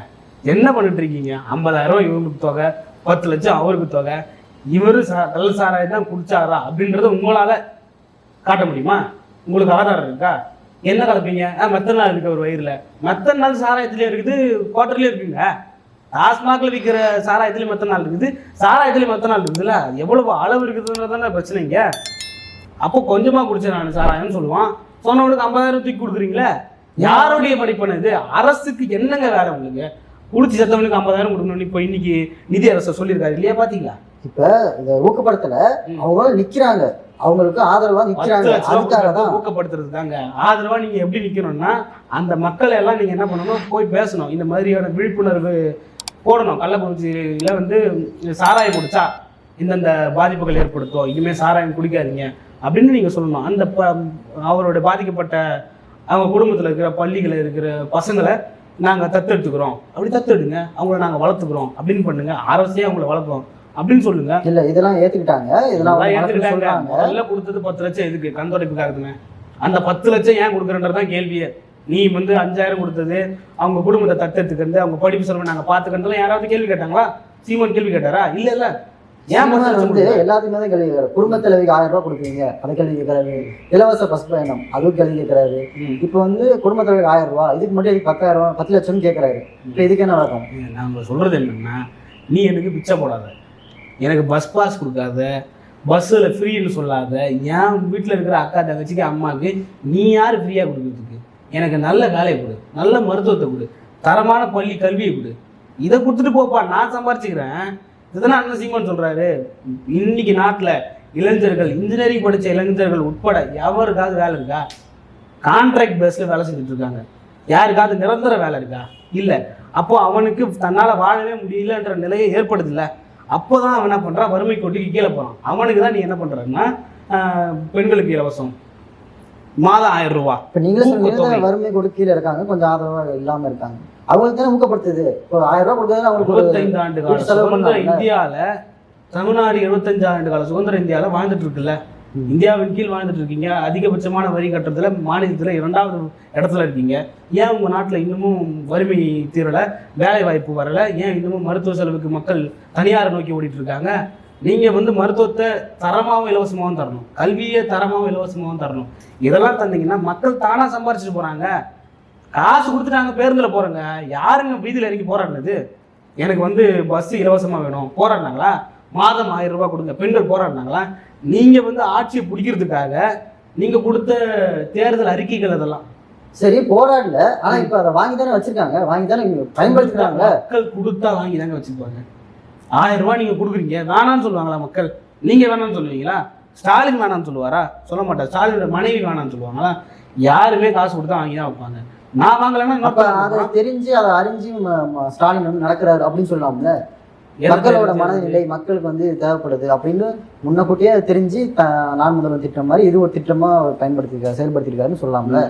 என்ன பண்ணிட்டு இருக்கீங்க? 50,000 ரூபாய் இவங்களுக்கு தொகை, 10 லட்சம் அவருக்கு தொகை, இவரு கள்ள சாராயம் தான் குடிச்சாரா அப்படின்றத உங்களால காட்ட முடியுமா? உங்களுக்கு ஆதாரம் இருக்கா? என்ன கலப்பீங்க? மத்த நாள் இருக்கு ஒரு வயிறுல, மத்த நாள் சாராயத்திலயும் இருக்குது, குவார்டர்லயும் இருக்குங்க. டாஸ்மாக்ல விற்கிற சாராயத்திலயும் மத்த நாள் இருக்குது, சாராயத்திலயும் மத்த நாள் இருக்குதுல்ல. எவ்வளவு அளவு இருக்குதுன்றதான பிரச்சனைங்க. அப்போ கொஞ்சமா குடிச்ச நான் சாராயம்னு சொல்லுவான், சொன்னவனுக்கு 50,000 தூக்கி கொடுக்குறீங்களே. யாருடைய படிப்பான இது? அரசுக்கு என்னங்க வேலை உங்களுக்கு? குடிச்சு செத்தவனுக்கு 50,000 கொடுக்கணும். இப்போ இன்னைக்கு நிதி அரசு சொல்லியிருக்காரு இல்லையா, பாத்தீங்களா? இப்ப இந்த ஊக்கப்படுத்தல அவங்க நிக்கிறாங்க, அவங்களுக்கு ஆதரவா நிக்கிறாங்க. அதுக்காகதான் ஊக்கப்படுத்துறது தாங்க ஆதரவா. நீங்க எப்படி நிக்கணும்னா அந்த மக்களை எல்லாம் நீங்க என்ன பண்ணணும், போய் பேசணும், இந்த மாதிரியான விழிப்புணர்வு போடணும். கள்ளக்குறிச்சியில வந்து சாராயம் குடிச்சா இந்தந்த பாதிப்புகள் ஏற்படுத்தும், இனிமே சாராயம் குடிக்காதீங்க அப்படின்னு நீங்க சொல்லணும். அந்த அவருடைய பாதிக்கப்பட்ட அவங்க குடும்பத்துல இருக்கிற பள்ளிகளில் இருக்கிற பசங்களை நாங்க தத்தெடுத்துக்கிறோம், அப்படி தத்தெடுங்க, அவங்கள நாங்க வளர்த்துக்கிறோம் அப்படின்னு பண்ணுங்க, அரசே அவங்கள வளர்க்கிறோம் அப்படின்னு சொல்லுங்க. இல்ல இதெல்லாம் ஏத்துக்கிட்டாங்க, இதெல்லாம் ஏத்துக்கிட்டாங்க. முதல்ல கொடுத்தது 10 லட்சம் எதுக்கு? கண்துடைப்புக்காகுதுங்க. அந்த 10 லட்சம் ஏன் கொடுக்குறன்றதான் கேள்வியே. நீ வந்து 5,000 கொடுத்தது அவங்க குடும்பத்தை தத்தெடுத்துக்கிறது, அவங்க படிப்பு செலவு நாங்க பாத்துக்கிறதுலாம் யாராவது கேள்வி கேட்டாங்களா? சீமான் கேள்வி கேட்டாரா? இல்ல ஏன் வந்து எல்லாத்தையுமே தான் கேள்வி கேட்கிறாரு. குடும்ப தலைவிக்கு 1000 ரூபாய் கொடுக்குறீங்க, அதை கேள்வி கேட்கறாரு. இலவச பஸ் பயணம் அதுவும் கேள்வி கேட்கறாரு. இப்ப வந்து குடும்ப தலைவிக்கு 1000 ரூபாய், இதுக்கு மட்டும் 10,000 10 லட்சம் கேட்கறாரு. இப்ப இதுக்கு என்ன நடக்கும்? நாங்க சொல்றது என்னன்னா, நீ எனக்கு பிச்சை போடாத, எனக்கு பஸ் பாஸ் கொடுக்காத, பஸ்ஸில் ஃப்ரீன்னு சொல்லாத, என் வீட்டில் இருக்கிற அக்கா தங்கச்சிக்கு அம்மாவுக்கு நீ யார் ஃப்ரீயாக கொடுக்குறதுக்கு? எனக்கு நல்ல வேலையை கொடு, நல்ல மருத்துவத்தை கொடு, தரமான பள்ளி கல்வியை கொடு, இதை கொடுத்துட்டு போப்பா, நான் சம்பாரிச்சுக்கிறேன். இதுதான் அண்ணன் சீமான் சொல்கிறாரு. இன்னைக்கு நாட்டில் இளைஞர்கள், இன்ஜினியரிங் படித்த இளைஞர்கள் உட்பட எவருக்காவது வேலை இருக்கா? கான்ட்ராக்ட் பேஸில் வேலை செஞ்சுட்டு இருக்காங்க. யாருக்காவது நிரந்தர வேலை இருக்கா? இல்லை. அப்போ அவனுக்கு தன்னால் வாழவே முடியலன்ற நிலையை ஏற்படுதில்லை. அப்போதான் அவன் என்ன பண்ணுறான், வறுமை கோட்டுக்கு கீழே போகிறான். அவனுக்கு தான் நீ என்ன பண்ணுறன்னா, பெண்களுக்கு இலவசம், மாதம் 1000 ரூபா. இப்போ நீங்களே சொன்னீங்க வறுமை கோட்டு கீழே இருக்காங்க, கொஞ்சம் ஆதரவாக இல்லாமல் இருக்காங்க, அவங்களுக்கு தானே ஊக்கப்படுத்துது. இப்போ 1000 ரூபா கொடுக்குறது அவங்களுக்கு 25 ஆண்டு கால சுதந்திர இந்தியாவில், தமிழ்நாடு 75 ஆண்டு கால சுதந்திர இந்தியாவில் வாழ்ந்துட்டு இருக்குல்ல. இந்தியாவின் கீழ் வாழ்ந்துட்டு இருக்கீங்க, அதிகபட்சமான வரி கட்டத்துல மாநிலத்தில் 2வது இடத்துல இருக்கீங்க. ஏன் உங்க நாட்டில் இன்னமும் வறுமை தீரலை, வேலை வாய்ப்பு வரலை? ஏன் இன்னமும் மருத்துவ செலவுக்கு மக்கள் தனியாரை நோக்கி ஓடிட்டு இருக்காங்க? நீங்க வந்து மருத்துவத்தை தரமாகவும் இலவசமாகவும் தரணும், கல்வியை தரமாகவும் இலவசமாகவும் தரணும். இதெல்லாம் தந்தீங்கன்னா மக்கள் தானா சம்பாரிச்சுட்டு போறாங்க. காசு கொடுத்துட்டாங்க, பேருந்துல போறேங்க, யாருங்க வீதியில் இறங்கி போராடினது? எனக்கு வந்து பஸ் இலவசமா வேணும் போராடினாங்களா? மாதம் 1000 ரூபாய் கொடுங்க பெண்கள் போராடினாங்களா? நீங்க வந்து ஆட்சியை பிடிக்கிறதுக்காக நீங்க கொடுத்த தேர்தல் அறிக்கைகள் அதெல்லாம் சரி போராடல. ஆனா இப்ப அதை வாங்கி தானே வச்சிருக்காங்க, வாங்கி தானே பயன்படுத்துறாங்க. மக்கள் கொடுத்தா வாங்கி தாங்க வச்சிருப்பாங்க. 1000 ரூபாய் நீங்க கொடுக்குறீங்க, வேணான்னு சொல்லுவாங்களா மக்கள்? நீங்க வேணான்னு சொல்லுவீங்களா? ஸ்டாலின் வேணான்னு சொல்லுவாரா? சொல்ல மாட்டார். ஸ்டாலினோட மனைவி வேணான்னு சொல்லுவாங்களா? யாருமே காசு கொடுத்தா வாங்கி தான் வைப்பாங்க. நான் வாங்கலன்னா அப்ப அதை தெரிஞ்சு அதை அறிஞ்சு ஸ்டாலின் வந்து நடக்கிறாரு அப்படின்னு சொல்லலாம்ல. மக்களோட மனநிலை மக்களுக்கு வந்து தேவைப்படுது அப்படின்னு முன்னக்கூட்டியே அதை தெரிஞ்சு நான் முதல்வர் திட்டம் மாதிரி இது ஒரு திட்டமா பயன்படுத்திருக்காரு, செயல்படுத்திருக்காருன்னு சொல்லலாம்ல.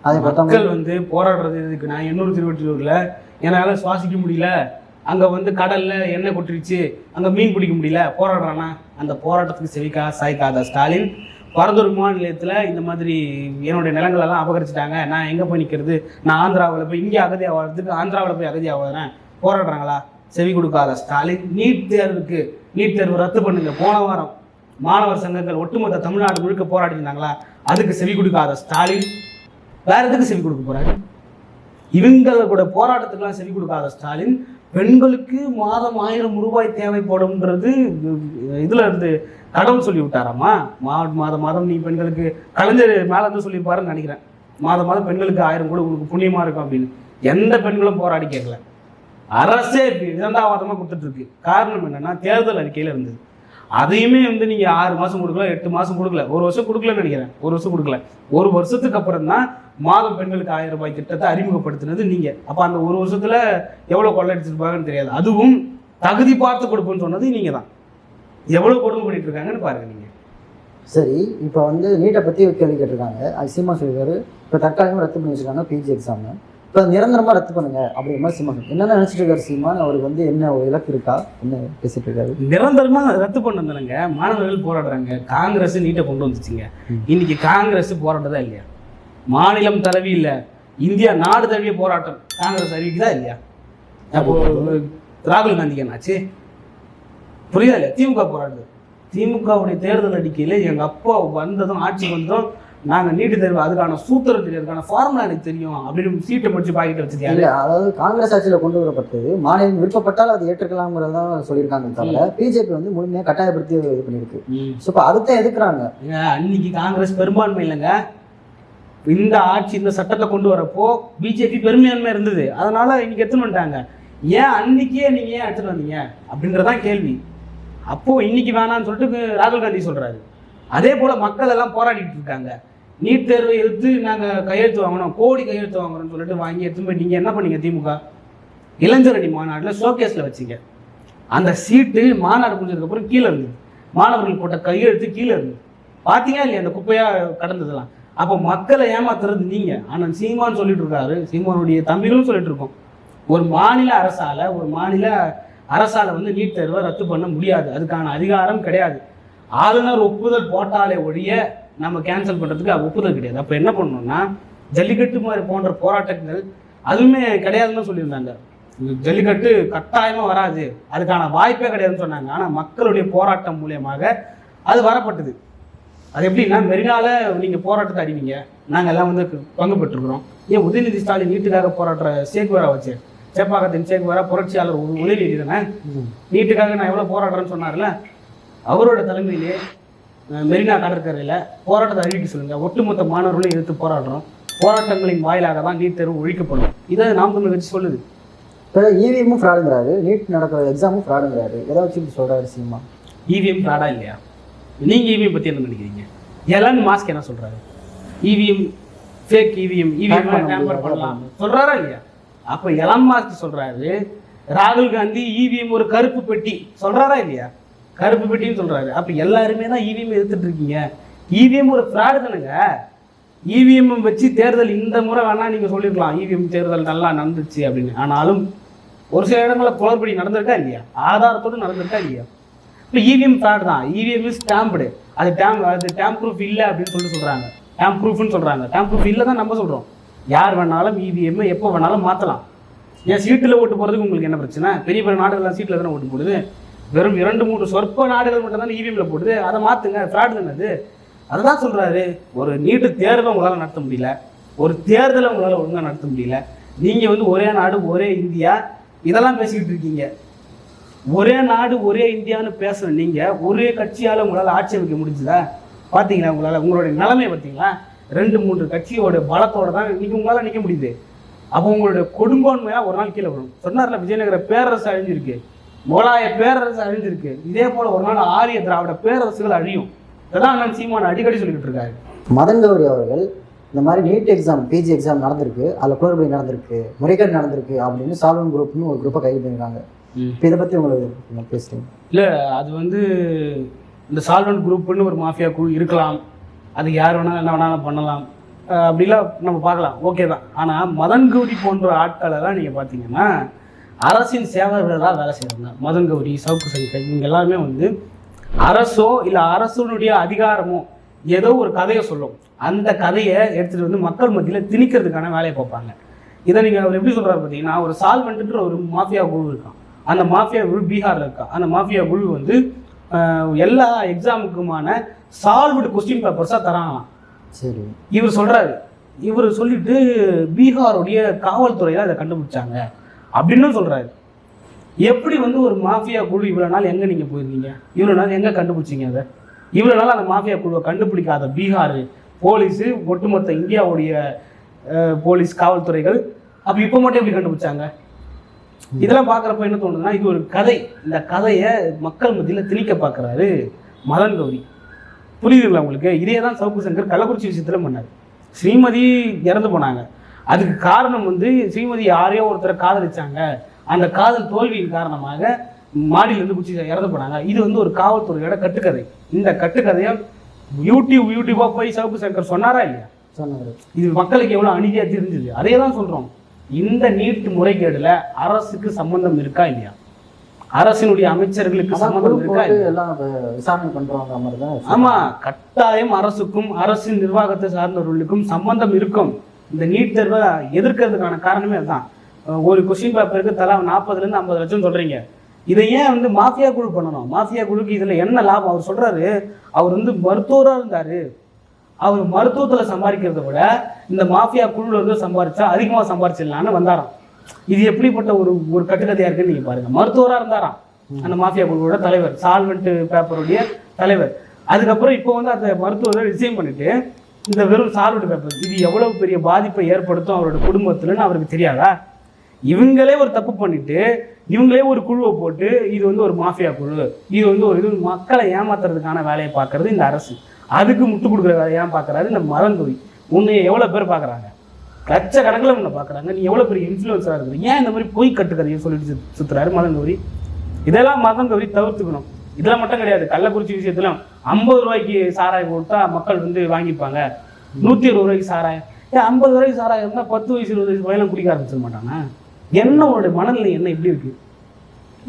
அதை மக்கள் வந்து போராடுறது இதுக்கு. நான் 800 திருவொற்றியூர்ல என்னால சுவாசிக்க முடியல, அங்க வந்து கடல்ல எண்ணெய் கொட்டிருச்சு, அங்க மீன் பிடிக்க முடியல, போராடுறானா? அந்த போராட்டத்துக்கு செவிக்கா சாய்க்காத ஸ்டாலின் பரந்தூர் விமான நிலையத்துல இந்த மாதிரி என்னுடைய நிலங்கள் எல்லாம் அபகரிச்சுட்டாங்க, நான் எங்க போய் நிக்கிறது, நான் ஆந்திராவில் போய் இங்கே அகதியாக வாழ்றதுக்கு ஆந்திராவில் போய் அகதியாக வாழ்றேன், போராடுறாங்களா? செவி கொடுக்காத ஸ்டாலின் நீட் தேர்வு ரத்து பண்ணுங்க. போன வாரம் மாணவர் சங்கங்கள் ஒட்டுமொத்த தமிழ்நாடு முழுக்க போராடி இருந்தாங்களா? அதுக்கு செவி கொடுக்காத ஸ்டாலின் வேற எதுக்கு செவி கொடுக்க போறாரு? இவங்களோட போராட்டத்துக்கெல்லாம் செவி கொடுக்காத ஸ்டாலின் பெண்களுக்கு மாதம் 1000 ரூபாய் தேவைப்படும்ன்றது இதுல இருந்து கடவுள் சொல்லி விட்டாராமா. மாதம் நீ பெண்களுக்கு கலைஞர் மேல இருந்து சொல்லியிருப்பாருன்னு நினைக்கிறேன். மாதம் பெண்களுக்கு 1000 கூட உங்களுக்கு புண்ணியமா இருக்கும் அப்படின்னு. எந்த பெண்களும் போராடி கேட்கல. அரசே இரண்டாவதமா கொடுத்துட்டு இருக்கு. காரணம் என்னன்னா தேர்தல் அறிக்கையில இருந்தது. அதையுமே வந்து நீங்க 6 மாசம் கொடுக்கல, 8 மாசம் கொடுக்கல, 1 வருஷம் கொடுக்கலன்னு நினைக்கிறேன். 1 வருஷம் கொடுக்கல. 1 வருஷத்துக்கு அப்புறம் தான் மாதம் பெண்களுக்கு 1000 ரூபாய் திட்டத்தை அறிமுகப்படுத்தினது நீங்க. அப்ப அந்த 1 வருஷத்துல எவ்வளவு கொள்ளையடிச்சிருப்பாங்கன்னு தெரியாது. அதுவும் தகுதி பார்த்து கொடுப்போம்னு சொன்னது நீங்க தான். எவ்வளவு கொடுமை பண்ணிட்டு இருக்காங்கன்னு பாருங்க நீங்க. சரி, இப்போ வந்து நீட்டை பற்றி கேள்வி கேட்டிருக்காங்க. அது சீமா சொல்லியிருக்காரு, இப்போ தற்காலிகமாக ரத்து பண்ணி வச்சிருக்காங்க பிஜி எக்ஸாம். இப்போ நிரந்தரமாக ரத்து பண்ணுங்க அப்படிங்கிற மாதிரி சீமா என்னென்ன நினச்சிட்டு இருக்காரு சீமான்? அவருக்கு வந்து என்ன ஒரு இலக்கு இருக்கா, என்ன பேசிட்டு இருக்காரு? நிரந்தரமா ரத்து பண்ணதுலங்க மாணவர்கள் போராடுறாங்க. காங்கிரஸ் நீட்டை கொண்டு வந்துச்சுங்க. இன்னைக்கு காங்கிரஸ் போராட்டதா இல்லையா? மாநிலம் தழுவி இல்லை, இந்தியா நாடு தழுவிய போராட்டம் காங்கிரஸ் அறிவிக்குதா இல்லையா? அப்போ ராகுல் காந்திக்கு என்னாச்சு புரியுதா இல்லையா? திமுக போராடுது. திமுகவுடைய தேர்தல் அறிக்கையில எங்க அப்பா வந்ததும் ஆட்சிக்கு வந்ததும் நாங்கள் நீட்டு தேர்வு அதுக்கான சூத்திரம் தெரியும், அதுக்கான ஃபார்முலா எனக்கு தெரியும் அப்படின்னு சீட்டை முடிச்சு பாக்கிட்டு வச்சுருக்காங்க. இல்லை, அதாவது காங்கிரஸ் ஆட்சியில் கொண்டு வரப்பட்டது மாநிலம் விருப்பப்பட்டால் அது ஏற்றுக்கலாம்ங்கிறது தான் சொல்லியிருக்காங்க தவிர பிஜேபி வந்து முழுமையாக கட்டாயப்படுத்தி இது பண்ணியிருக்கு. ஸோ இப்போ அதுதான் எதுக்குறாங்க. அன்னைக்கு காங்கிரஸ் பெரும்பான்மை இல்லைங்க. இந்த ஆட்சி இந்த சட்டத்தை கொண்டு வரப்போ பிஜேபி பெரும்பான்மை இருந்தது. அதனால இன்னைக்கு எடுத்துன்னு வந்துட்டாங்க. ஏன் அன்னைக்கே நீங்க ஏன் எடுத்துட்டு வந்தீங்க அப்படின்றதான் கேள்வி. அப்போ இன்னைக்கு வேணான்னு சொல்லிட்டு ராகுல் காந்தி சொல்றாரு. அதே போல மக்கள் எல்லாம் போராடிட்டு இருக்காங்க. நீட் தேர்வை எடுத்து நாங்கள் கையெழுத்து வாங்கணும், கோடி கையெழுத்து வாங்குறோம்னு சொல்லிட்டு வாங்கி எடுத்து போய் நீங்கள் என்ன பண்ணீங்க? திமுக இளைஞரணி மாநாட்டில் ஷோகேஸில் வச்சிங்க. அந்த சீட்டு மாநாடு முடிஞ்சதுக்கப்புறம் கீழே இருந்தது. மாணவர்கள் போட்ட கையெழுத்து கீழே இருந்தது. பார்த்தீங்களா இல்லையா அந்த குப்பையாக கடந்ததெல்லாம்? அப்போ மக்களை ஏமாத்துறது நீங்கள். ஆனால் சீமான் சொல்லிட்டு இருக்காரு, சீமானுடைய தம்பிகளும் சொல்லிட்டு இருக்கோம், ஒரு மாநில அரசால வந்து நீட் தேர்வை ரத்து பண்ண முடியாது. அதுக்கான அதிகாரம் கிடையாது. ஆளுநர் ஒப்புதல் போட்டாலே ஒழிய நம்ம கேன்சல் பண்ணுறதுக்கு ஒப்புதல் கிடையாது. அப்போ என்ன பண்ணணும்னா ஜல்லிக்கட்டு மாதிரி போன்ற போராட்டங்கள் அதுவுமே கிடையாதுன்னு சொல்லியிருந்தாங்க. ஜல்லிக்கட்டு கட்டாயமாக வராது, அதுக்கான வாய்ப்பே கிடையாதுன்னு சொன்னாங்க. ஆனால் மக்களுடைய போராட்டம் மூலியமாக அது வரப்பட்டது. அது எப்படின்னா மெரினால நீங்கள் போராட்டத்தை அறிவிங்க, நாங்கள் எல்லாம் வந்து பங்கு பெற்றுக்கிறோம். ஏன் உதயநிதி ஸ்டாலின் நீட்டுக்காக போராடுற சேக்குவேரா வச்சு சேப்பாக்கத்தின் சேக்குவேரா புரட்சியாளர் உதயநிதி தானே நீட்டுக்காக நான் எவ்வளோ போராடுறேன்னு சொன்னார்ல. அவரோட தலைமையிலே மெரினா கடற்கரையில் போராட்டத்தை அறிவிக்க சொல்லுங்க. ஒட்டுமொத்த மாணவர்களும் எதிர்த்து போராடுறோம். போராட்டங்களின் வாயிலாக தான் நீட் தேர்வு ஒழிக்கப்படும். இதை நாம் தமிழ் கட்சி சொல்லுது. இப்போ இவிஎம்மும் ஃப்ராடுங்கிறாரு, நீட் நடக்கிற எக்ஸாமும் ஃப்ராடுங்கிறாரு. ஏதாச்சும் சொல்கிறாரு சீமா? இவிஎம் ஃப்ராடா இல்லையா? நீங்கள் இவிஎம் பற்றி என்ன நினைக்கிறீங்க? எலன் மாஸ்க் என்ன சொல்கிறாரு? இவிஎம் ஃபேக், இவிஎம் டேம்பர் பண்ணலாம் சொல்கிறாரா இல்லையா? அப்போ எலன் மாஸ்க் சொல்கிறாரு, ராகுல் காந்தி இவிஎம் ஒரு கருப்பு பெட்டி சொல்கிறாரா இல்லையா? கருப்பு பெட்டின்னு சொல்கிறாரு. அப்போ எல்லாருமே தான் இவிஎம் எடுத்துட்டு இருக்கீங்க. இவிஎம் ஒரு ஃப்ராடு தானுங்க. இவிஎம் வச்சு தேர்தல் இந்த முறை வேணால் நீங்கள் சொல்லியிருக்கலாம் இவிஎம் தேர்தல் நல்லா நடந்துச்சு அப்படின்னு. ஆனாலும் ஒரு சில இடங்களில் குளறுபடி நடந்திருக்கா இல்லையா? ஆதாரத்தோடு நடந்திருக்கா இல்லையா? இப்போ இவிஎம் ஃப்ராட் தான். EVM is stamped. அது டேம் ப்ரூஃப் இல்லை அப்படின்னு சொல்கிறாங்க. டேம் ப்ரூஃப்னு சொல்கிறாங்க. டேம் ப்ரூஃப் இல்லை தான் நம்ம சொல்கிறோம். யார் வேணாலும் இவிஎம் எப்போ வேணாலும் மாற்றலாம். ஏன் சீட்டில் ஓட்டு போகிறதுக்கு உங்களுக்கு என்ன பிரச்சனை? பெரிய பெரிய நாடுகள்லாம் சீட்டில் தானே ஓட்டு போடுது. வெறும் 2-3 சொற்ப நாடுகள் மட்டும் தான் இவிஎம்ல போடுது. அதை மாற்றுங்க, ஃப்ராட் தானே அது. அதை தான் சொல்கிறாரு. ஒரு நீட்டு தேர்வை உங்களால் நடத்த முடியல, ஒரு தேர்தலை உங்களால் ஒழுங்காக நடத்த முடியல. நீங்கள் வந்து ஒரே நாடு ஒரே இந்தியா இதெல்லாம் பேசிக்கிட்டு இருக்கீங்க. ஒரே நாடு ஒரே இந்தியான்னு பேசுகிற நீங்கள் ஒரே கட்சியால் உங்களால் ஆட்சி அமைக்க முடிஞ்சுதா? பார்த்தீங்களா? உங்களுடைய நிலைமையை பார்த்தீங்களா? 2-3 கட்சியோட பலத்தோடு தான் இன்னைக்கு உங்களால் நிற்க முடியுது. அப்போ உங்களுடைய கொடுங்கோன்மையாக ஒரு நாள் கீழே வரும். சொன்னார்ல, விஜயநகர பேரரசு அழிஞ்சிருக்கு, முகலாய பேரரசு அழிஞ்சிருக்கு, இதே போல் ஒரு நாள் ஆரிய திராவிட பேரரசுகள் அழியும். இதெல்லாம் நான் சீமான் அடிக்கடி சொல்லிக்கிட்டு இருக்காரு. மதன் கௌரி அவர்கள் இந்த மாதிரி நீட் எக்ஸாம் பிஜி எக்ஸாம் நடந்திருக்கு, அதில் குளறுபடி நடந்திருக்கு, முறைகேடு நடந்திருக்கு அப்படின்னு சால்வன் குரூப்னு ஒரு குரூப்பை கைது பண்ணியிருக்காங்க. இப்போ இதை பற்றி உங்களுக்கு பேசுகிறீங்க? இல்லை, அது வந்து இந்த சால்வன் குரூப்னு ஒரு மாஃபியா குழு இருக்கலாம். அது யார் வேணாலும் என்ன வேணாலும் பண்ணலாம், அப்படிலாம் நம்ம பார்க்கலாம், ஓகே தான். ஆனால் மதன் கௌரி போன்ற ஆட்களெல்லாம் நீங்கள் பார்த்தீங்கன்னா அரசின் சேவர்களாக வேலை செய்கிறாங்க. மதன் கௌரி, சவுக்கு சங்கர், இவங்க எல்லாருமே வந்து அரசோ இல்லை அரசனுடைய அதிகாரமோ ஏதோ ஒரு கதையை சொல்லும். அந்த கதையை எடுத்துகிட்டு வந்து மக்கள் மத்தியில் திணிக்கிறதுக்கான வேலையை பார்ப்பாங்க. இதை நீங்கள் அவர் எப்படி சொல்கிறாரு பார்த்தீங்கன்னா, ஒரு சால்வெண்ட்ன்ற ஒரு மாஃபியா குழு இருக்கான். அந்த மாஃபியா குழு பீகாரில் இருக்கா. அந்த மாஃபியா குழு வந்து எல்லா எக்ஸாமுக்குமான சால்வ்டு கொஸ்டின் பேப்பர்ஸாக தராங்களாம். சரி, இவர் சொல்கிறாரு, இவர் சொல்லிட்டு பீகாருடைய காவல்துறையில அதை கண்டுபிடிச்சாங்க அப்படின்னு சொல்றாரு. எப்படி வந்து ஒரு மாஃபியா குழு இவ்வளவு நாள் எங்க நீங்க போயிருக்கீங்க? இவ்வளவு நாள் எங்க கண்டுபிடிச்சிங்க? அதை இவ்வளவு நாள் அந்த மாஃபியா குழுவை கண்டுபிடிக்காத பீகார் போலீஸு, ஒட்டுமொத்த இந்தியாவுடைய போலீஸ் காவல்துறைகள் அப்ப இப்ப மட்டும் எப்படி கண்டுபிடிச்சாங்க? இதெல்லாம் பார்க்குறப்ப என்ன தோணுதுன்னா, இது ஒரு கதை. இந்த கதையை மக்கள் மத்தியில் திணிக்க பார்க்குறாரு மதன் கௌரி. புரியுதுங்களா உங்களுக்கு? இதே தான் சவுக்கு சங்கர் கள்ளக்குறிச்சி விஷயத்தில் பண்ணார். ஸ்ரீமதி இறந்து போனாங்க. அதுக்கு காரணம் வந்து ஸ்ரீமதி யாரையோ ஒருத்தரை காதலிச்சாங்க, அந்த காதல் தோல்வியின் காரணமாக மாடியிலேருந்து குச்சி இறந்து போனாங்க. இது வந்து ஒரு காவல்துறையோட கட்டுக்கதை. இந்த கட்டுக்கதையை யூடியூபா போய் சவுக்கு சங்கர் சொன்னாரா இல்லையா? சொன்னாரு. இது மக்களுக்கு எவ்வளோ அநீதியா தெரிஞ்சுது. அதே தான் சொல்றோம். இந்த நீட் முறைகேடுல அரசுக்கு சம்பந்தம் இருக்கா இல்லையா? அரசினுடைய அமைச்சர்களுக்கு சம்பந்தம் இருக்கா இல்லையா? எல்லாம் விசாரணை பண்றவங்க மாதிரிதான். ஆமா, கட்டாயம் அரசுக்கும் அரசின் நிர்வாகத்தை சார்ந்தவர்களுக்கும் சம்பந்தம் இருக்கும். இந்த நீட் தேர்வை எதிர்க்கிறதுக்கான காரணமே அதுதான். ஒரு கொஸ்டின் பேப்பருக்கு தலா 40,000 to 50 லட்சம் சொல்றீங்க. இதை ஏன் வந்து மாஃபியா குழு பண்ணணும்? மாஃபியா குழுக்கு இதுல என்ன லாபம்? அவர் சொல்றாரு, அவர் வந்து மருத்துவரா இருந்தாரு, அவர் மருத்துவத்துல சம்பாதிக்கிறத விட இந்த மாஃபியா குழுல வந்து சம்பாதிச்சா அதிகமாக சம்பாதிச்சிடலான்னு வந்தாராம். இது எப்படிப்பட்ட ஒரு கட்டுக்கதையா இருக்குன்னு நீங்க பாருங்க. மருத்துவரா இருந்தாராம் அந்த மாஃபியா குழுவோட தலைவர், சால்வெண்ட் பேப்பருடைய தலைவர். அதுக்கப்புறம் இப்போ வந்து அந்த மருத்துவரை ரிசைன் பண்ணிட்டு இந்த வெறும் சால்வெண்ட் பேப்பர், இது எவ்வளவு பெரிய பாதிப்பை ஏற்படுத்தும் அவரோட குடும்பத்துலன்னு அவருக்கு தெரியாதா? இவங்களே ஒரு தப்பு பண்ணிட்டு இவங்களே ஒரு குழுவை போட்டு இது வந்து ஒரு மாஃபியா குழு, இது வந்து ஒரு இது மக்களை ஏமாத்துறதுக்கான வேலையை பார்க்கறது இந்த அரசு. அதுக்கு முட்டு கொடுக்குற வேலையை ஏன் பார்க்குறாரு இந்த மதன் கௌரி? உன்னை எவ்வளோ பேர் பார்க்குறாங்க? லட்சக்கணக்கில் உன்னை பார்க்குறாங்க. நீ எவ்வளோ பெரிய இன்ஃப்ளூயன்ஸாக இருக்குது. ஏன் இந்த மாதிரி பொய் கட்டுக்கதையை சொல்லிட்டு சுற்றுறாரு மதன் கௌரி? இதெல்லாம் மதன் கௌரி தவிர்த்துக்கணும். இதெல்லாம் மட்டும் கிடையாது. கள்ளக்குறிச்சி விஷயத்துல 50 ரூபாய்க்கு சாராயம் கொடுத்தா மக்கள் வந்து வாங்கிப்பாங்க. 120 ரூபாய்க்கு சாராயம், 50 ரூபாய்க்கு சாராயம் இருந்தால் 10 வயசு 20 வயசு வயலாம் குடிக்க ஆரம்பிச்சிட மாட்டாங்க. என்ன உங்களுடைய மனநிலை என்ன இப்படி இருக்கு?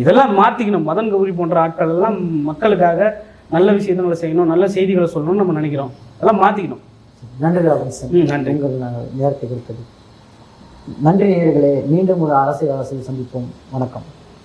இதெல்லாம் மாற்றிக்கணும். மதன் கௌரி போன்ற ஆட்கள் எல்லாம் மக்களுக்காக நல்ல விஷயங்களை செய்யணும், நல்ல செய்திகளை சொல்லணும்னு நம்ம நினைக்கிறோம். அதெல்லாம் மாற்றிக்கணும். நன்றி ராகுல் சார். நன்றி. நாங்கள் நேரத்தை கொடுத்தது. நன்றி நேயர்களே. மீண்டும் ஒரு அரசியல் சந்திப்போம். வணக்கம்.